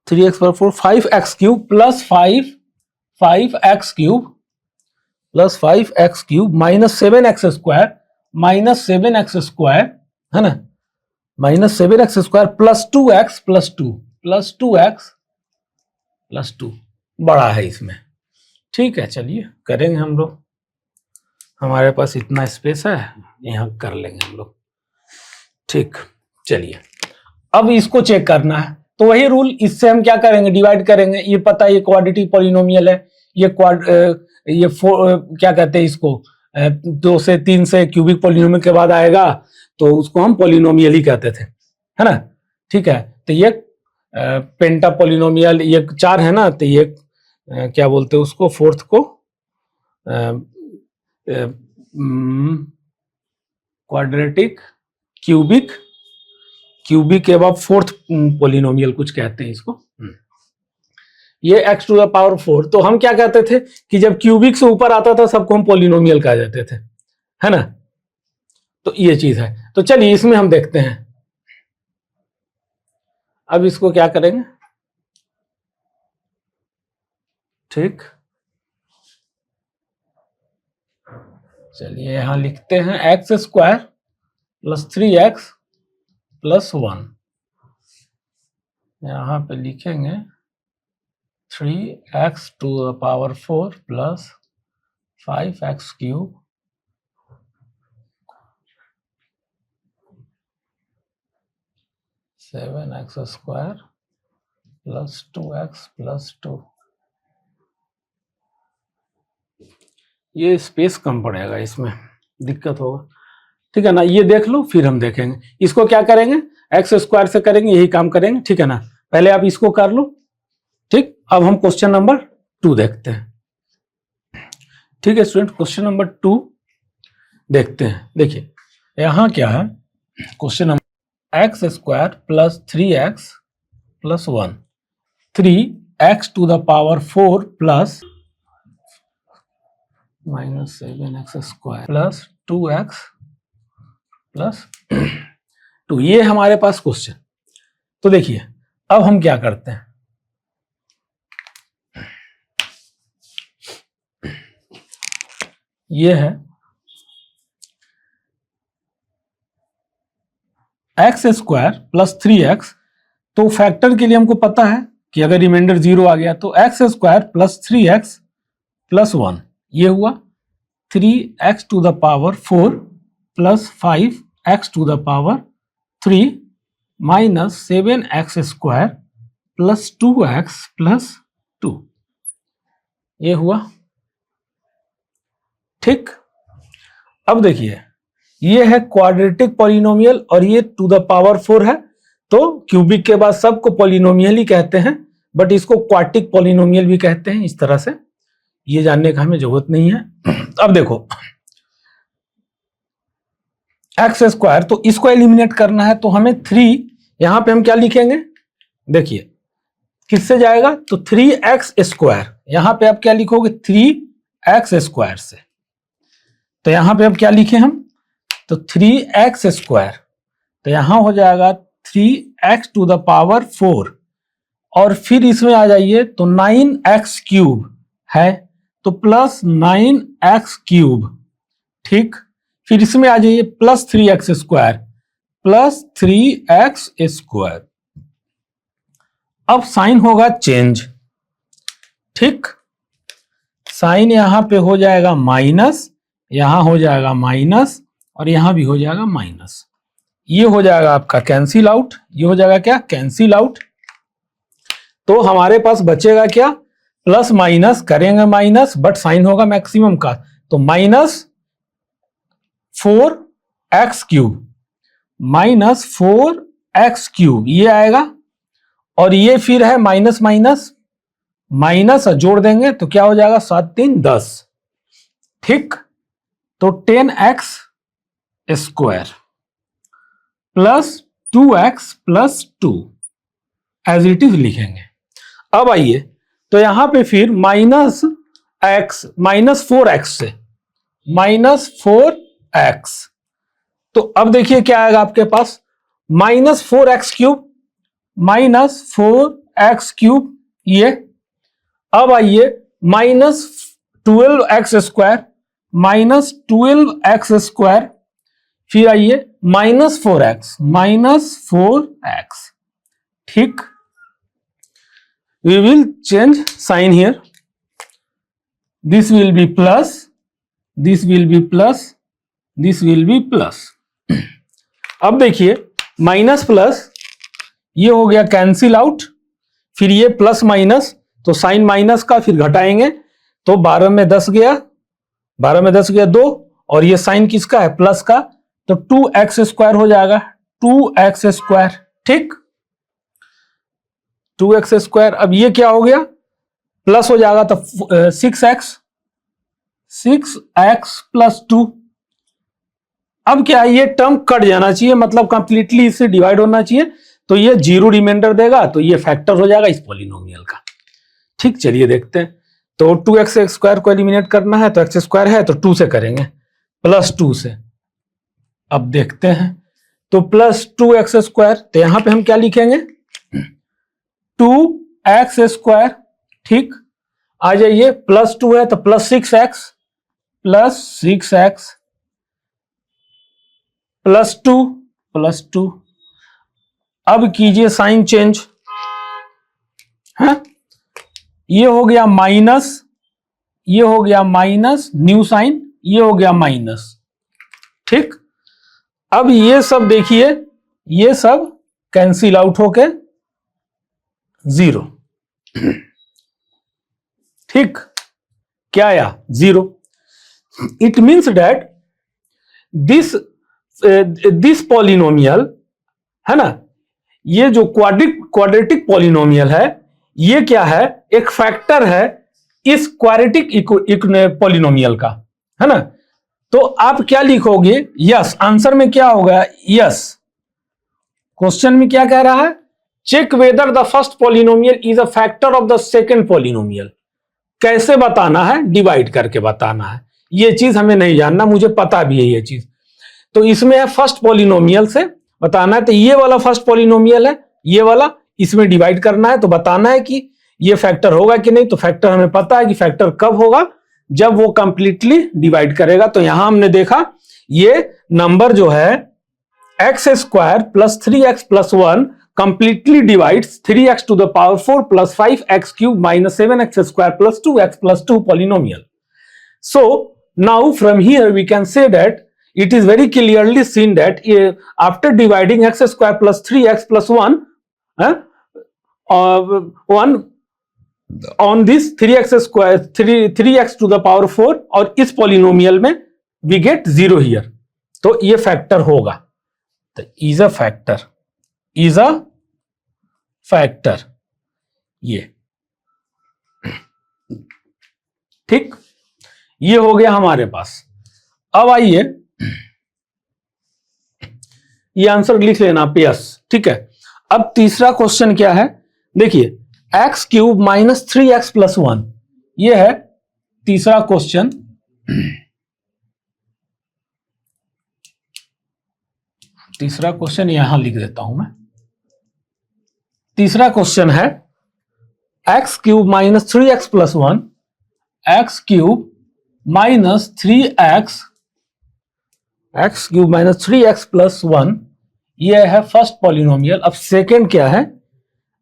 4 5x cube plus 5x cube plus 5x cube minus 7x square है ना, minus 7x square plus 2x plus 2x plus 2 बड़ा है इसमें। ठीक है, चलिए करेंगे हम लोग, हमारे पास इतना स्पेस है, यहां कर लेंगे हम लोग। ठीक, चलिए अब इसको चेक करना है, तो वही रूल, इससे हम क्या करेंगे, डिवाइड करेंगे। ये पता है ये क्वाड्रेटिक पॉलिनोमियल है, ये क्या कहते हैं इसको, 2 से 3 से क्यूबिक पॉलिनोमियल के बाद आएगा तो उसको हम पॉलिनोमियल ही कहते थे, है ना। ठीक है, तो ये पेंटा पॉलिनोमियल, ये 4 है ना, तो ये क्या बोलते हैं उसको, फोर्थ को क्वाड्रेटिक क्यूबिक के बाद फोर्थ पॉलिनोमियल कुछ कहते हैं इसको। ये x टू द पावर 4, तो हम क्या कहते थे कि जब क्यूबिक से ऊपर आता था सबको हम पॉलिनोमियल कह देते थे, है ना। तो ये चीज है, तो चलिए इसमें हम देखते हैं। अब इसको क्या करेंगे, ठीक, चलिए यहां लिखते हैं x square plus 3x plus 1, यहां पे लिखेंगे 3x to the power 4 plus 5x cube seven x square plus 2x plus 2। ये स्पेस कम पड़ेगा, इसमें दिक्कत होगा, ठीक है ना। ये देख लो, फिर हम देखेंगे इसको क्या करेंगे, एक्स स्क्वायर से करेंगे, यही काम करेंगे, ठीक है ना। पहले आप इसको कर लो, ठीक। अब हम क्वेश्चन नंबर 2 देखते हैं, ठीक है स्टूडेंट। क्वेश्चन नंबर 2 देखते हैं। देखिए यहां क्या है, question number x square plus 3x plus 1, 3x to the power 4 plus minus 7x square plus 2x plus 2, ये हमारे पास क्वेश्चन। तो देखिए अब हम क्या करते हैं, ये है एक्स स्क्वायर प्लस 3x, तो फैक्टर के लिए हमको पता है कि अगर रिमाइंडर 0 आ गया तो x square plus 3x plus 1, ये हुआ 3x to the power 4 plus 5x to the power 3 minus 7x square plus 2x plus 2, ये हुआ, ठीक। अब देखिए ये है क्वाड्रेटिक पॉलिनोमियल और ये टू द पावर 4 है, तो क्यूबिक के बाद सबको पॉलिनोमियल ही कहते हैं, बट इसको क्वाड्रेटिक पॉलिनोमियल भी कहते हैं। इस तरह से ये जानने का हमें जरूरत नहीं है। अब देखो एक्स स्क्वायर, तो इसको एलिमिनेट करना है, तो हमें 3, यहां पे हम क्या लिखेंगे, देखिए किससे जाएगा, तो 3x स्क्वायर, यहां पे आप क्या लिखोगे 3x स्क्वायर से, तो यहां पे अब क्या लिखे हम, तो 3x स्क्वायर, तो यहां हो जाएगा 3x टू द पावर 4, और फिर इसमें आ जाइए तो 9x क्यूब है, तो प्लस 9x क्यूब, ठीक। फिर इसमें आ जाइए plus 3x square plus 3x square, अब साइन होगा चेंज, ठीक। साइन यहां पे हो जाएगा माइनस, यहां हो जाएगा माइनस, और यहां भी हो जाएगा माइनस, ये हो जाएगा आपका कैंसिल आउट, ये हो जाएगा क्या, कैंसिल आउट। तो हमारे पास बचेगा क्या, प्लस माइनस करेंगे माइनस, बट साइन होगा मैक्सिमम का, तो minus 4x cube minus 4x cube, ये आएगा, और ये फिर है माइनस माइनस माइनस, जोड़ देंगे तो क्या हो जाएगा, 7 3 10, ठीक। तो 10x square plus 2x plus 2 as it is लिखेंगे। अब आइए तो यहां पे फिर माइनस फोर एक्स से -4x, तो अब देखिए क्या आएगा आपके पास, -4x क्यूब ये। अब आइए -12x स्क्वायर, फिर आइए -4x, ठीक। We will change sign here, this will be plus, this will be plus, this will be plus. अब देखिए माइनस प्लस ये हो गया कैंसिल आउट, फिर ये प्लस माइनस, तो साइन माइनस का फिर घटाएंगे, तो 12 में 10 गया, 12 में 10 गया 2, और ये साइन किसका है, प्लस का, तो 2x स्क्वायर हो जाएगा, 2x स्क्वायर, ठीक, 2x स्क्वायर। अब ये क्या हो गया, प्लस हो जाएगा तो 6x प्लस 2। अब क्या है, ये टर्म कट जाना चाहिए, मतलब कंप्लीटली इससे डिवाइड होना चाहिए, तो ये 0 रिमाइंडर देगा, तो ये फैक्टर हो जाएगा इस पॉलिनोमियल का, ठीक। चलिए देखते हैं, तो 2x स्क्वायर को एलिमिनेट करना है, तो x स्क्वायर है तो 2 से करेंगे, प्लस 2 से। अब देखते हैं, तो प्लस 2x स्क्वायर, तो यहां पे हम क्या लिखेंगे, 2x स्क्वायर, ठीक। आ जाइए, प्लस 2 है तो प्लस 6x प्लस 2। अब कीजिए साइन चेंज, है, ये हो गया माइनस, ये हो गया माइनस, न्यू साइन, ये हो गया माइनस, ठीक। अब ये सब देखिए, ये सब कैंसिल आउट होके 0, ठीक, क्या आया, 0। It means that this polynomial है ना, ये जो क्वाड्रेटिक पॉलिनोमियल है, ये क्या है, एक फैक्टर है इस क्वाड्रेटिक पॉलिनोमियल का, है ना। तो आप क्या लिखोगे, यस, आंसर में क्या होगा, यस। क्वेश्चन में क्या कह रहा है, check whether the first polynomial is a factor of the second polynomial. कैसे बताना है, डिवाइड करके बताना है, ये चीज हमें नहीं जानना, मुझे पता भी है ये चीज। तो इसमें है फर्स्ट पॉलिनोमियल से बताना है, तो ये वाला फर्स्ट पॉलिनोमियल है, ये वाला, इसमें डिवाइड करना है, तो बताना है कि ये फैक्टर होगा कि नहीं। तो फैक्टर हमें पता है कि फैक्टर कब होगा, जब वो कंप्लीटली डिवाइड करेगा। तो यहां हमने देखा ये नंबर जो है x square plus 3x plus 1 completely divides 3x to the power 4 plus 5x cube minus 7x square plus 2x+2 polynomial. So now from here we can say that it is very clearly seen that after dividing x square plus 3x plus 1 on this 3x square 3x to the power 4 और इस polynomial में we get 0 here, तो ये factor होगा, तो is a factor ये, ठीक, ये हो गया हमारे पास। अब आइए ये आंसर लिख लेना आप, यस, ठीक है। अब तीसरा क्वेश्चन क्या है, देखिए x cube minus 3x plus 1, ये है तीसरा क्वेश्चन। तीसरा क्वेश्चन यहां लिख देता हूं मैं। तीसरा क्वेश्चन है x cube minus 3x plus 1, x cube minus 3x, x cube minus 3x plus 1, ये है फर्स्ट पॉलिनोमियल। अब सेकेंड क्या है,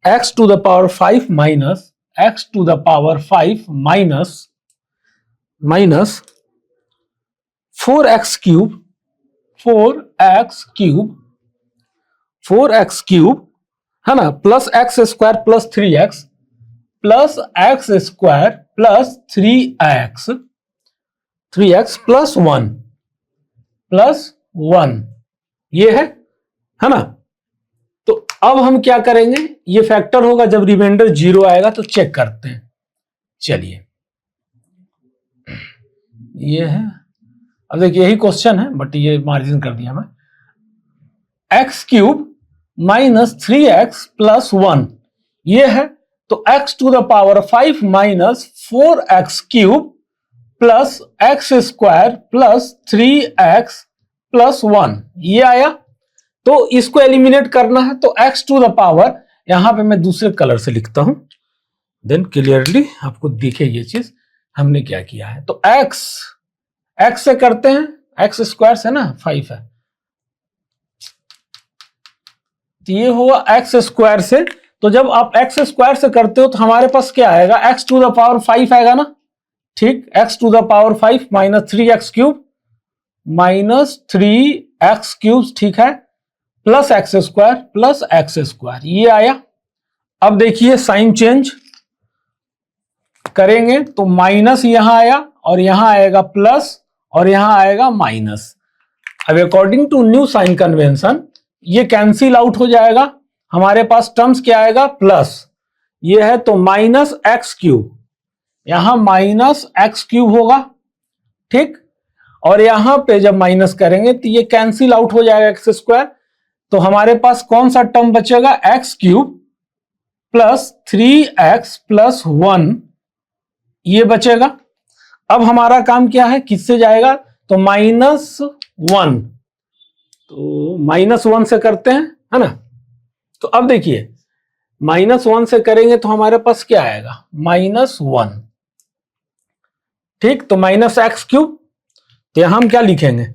x to the power 5 minus x to the power 5 minus 4x cube 4x cube है ना, plus x square plus 3x plus x square plus 3x plus 1 ये है ना। तो अब हम क्या करेंगे, ये फैक्टर होगा जब रिमाइंडर 0 आएगा, तो चेक करते हैं। चलिए ये है, अब देखिए यही क्वेश्चन है बट ये मार्जिन कर दिया मैं। X cube minus 3x plus 1 ये है, तो x to the power 5 minus 4x cube plus x square plus 3x plus 1 ये आया। तो इसको एलिमिनेट करना है, तो x टू द पावर, यहां पे मैं दूसरे कलर से लिखता हूं, देन क्लियरली आपको दिखे ये चीज हमने क्या किया है। तो x से करते हैं, एक्स स्क्वायर से ना 5 है, तो ये होगा एक्स स्क्वायर से। तो जब आप एक्स स्क्वायर से करते हो तो हमारे पास क्या आएगा, एक्स टू द पावर 5 आएगा ना, ठीक, x to the power 5 minus 3x cube minus 3x cube, ठीक है, प्लस एक्स स्क्वायर ये आया। अब देखिए साइन चेंज करेंगे तो माइनस यहां आया और यहां आएगा प्लस और यहां आएगा माइनस। अब according to new sign convention ये कैंसिल आउट हो जाएगा, हमारे पास टर्म्स क्या आएगा, प्लस ये है तो माइनस एक्स क्यूब, यहां माइनस एक्स क्यूब होगा, ठीक, और यहां पे जब माइनस करेंगे तो ये कैंसिल आउट हो जाएगा एक्स स्क्वायर, तो हमारे पास कौन सा टर्म बचेगा, x cube plus 3x plus 1 ये बचेगा। अब हमारा काम क्या है, किससे जाएगा, तो -1, तो -1 से करते हैं, है ना। तो अब देखिए -1 से करेंगे तो हमारे पास क्या आएगा, -1, ठीक, तो माइनस एक्स क्यूब, तो यहां हम क्या लिखेंगे,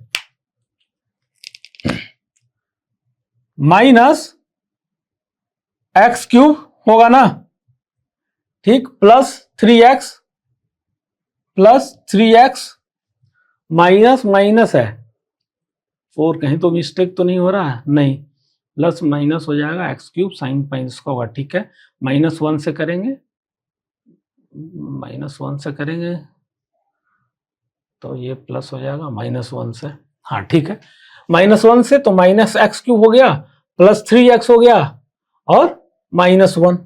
माइनस एक्स क्यूब होगा ना, ठीक, प्लस 3x माइनस माइनस है 4, कहीं तो मिस्टेक तो नहीं हो रहा है, नहीं, प्लस माइनस हो जाएगा, एक्स क्यूब साइन माइनस का होगा, ठीक है, -1 से करेंगे, -1 से करेंगे तो ये प्लस हो जाएगा -1 से, हाँ ठीक है, -1 से तो माइनस एक्स क्यूब हो गया प्लस 3x हो गया और -1,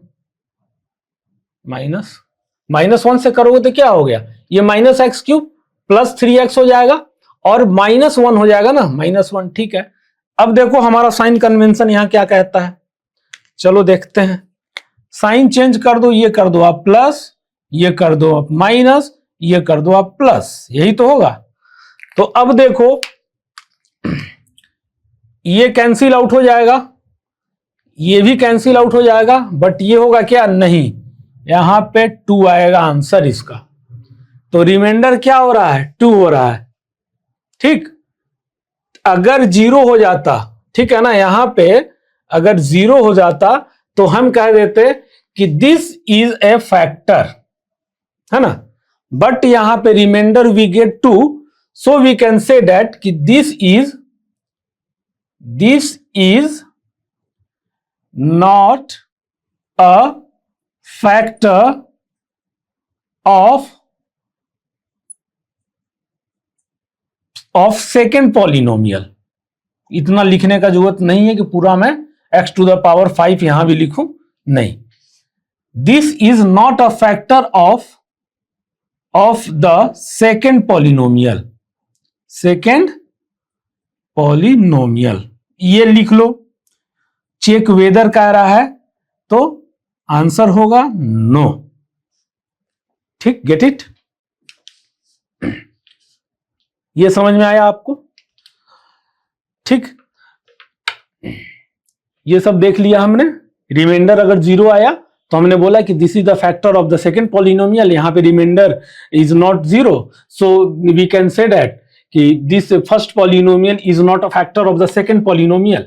-1 से करोगे तो क्या हो गया, ये minus x cube plus 3x हो जाएगा और -1 हो जाएगा ना, -1, ठीक है। अब देखो हमारा साइन कन्वेंशन यहां क्या कहता है, चलो देखते हैं, साइन चेंज कर दो, ये कर दो आप प्लस, ये कर दो आप माइनस, ये कर दो आप प्लस, यही तो होगा। तो अब देखो ये कैंसिल आउट हो जाएगा, ये भी कैंसिल आउट हो जाएगा, बट ये होगा क्या, नहीं, यहां पे 2 आएगा आंसर इसका, तो रिमाइंडर क्या हो रहा है, 2 हो रहा है, ठीक। अगर 0 हो जाता, ठीक है ना, यहां पे अगर 0 हो जाता तो हम कह देते कि दिस इज ए फैक्टर, है ना, बट यहां पे remainder we get 2, so we can say that कि this is not a factor of second polynomial. इतना लिखने का जरूरत नहीं है कि पूरा मैं x टू द पावर 5 यहां भी लिखूं, नहीं, this is not a factor of the second polynomial, ये लिख लो। चेक वेदर कह रहा है तो आंसर होगा नो, ठीक, गेट इट, ये समझ में आया आपको, ठीक, ये सब देख लिया हमने। रिमाइंडर अगर 0 आया तो हमने बोला कि this is the factor of the second polynomial, यहां पे remainder is not 0, so we can say that कि this first polynomial is not a factor of the second polynomial,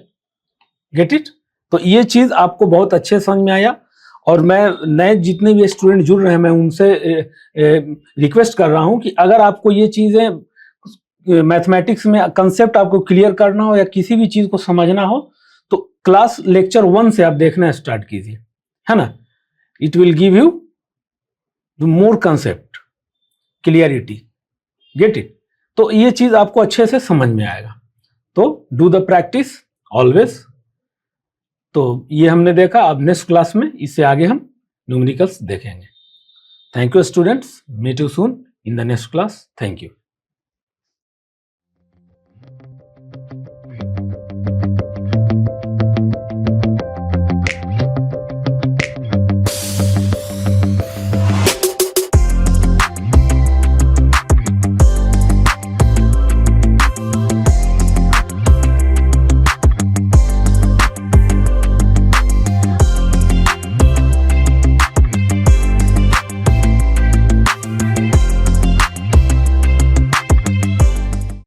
get it. तो ये चीज आपको बहुत अच्छे समझ में आया, और मैं नए जितने भी स्टूडेंट जुड़ रहे हैं मैं उनसे रिक्वेस्ट कर रहा हूं कि अगर आपको ये चीजें मैथमेटिक्स में कंसेप्ट आपको क्लियर करना हो या किसी भी चीज को समझना हो तो क्लास लेक्चर 1 से आप देखना स्टार्ट कीजिए, है ना, it will give you more concept clarity, gate it. तो ये चीज आपको अच्छे से समझ में आएगा, तो डू द प्रैक्टिस ऑलवेज। तो ये हमने देखा, अब नेक्स्ट क्लास में इससे आगे हम न्यूमेरिकल्स देखेंगे। Thank you students, meet you soon in the next class, thank you.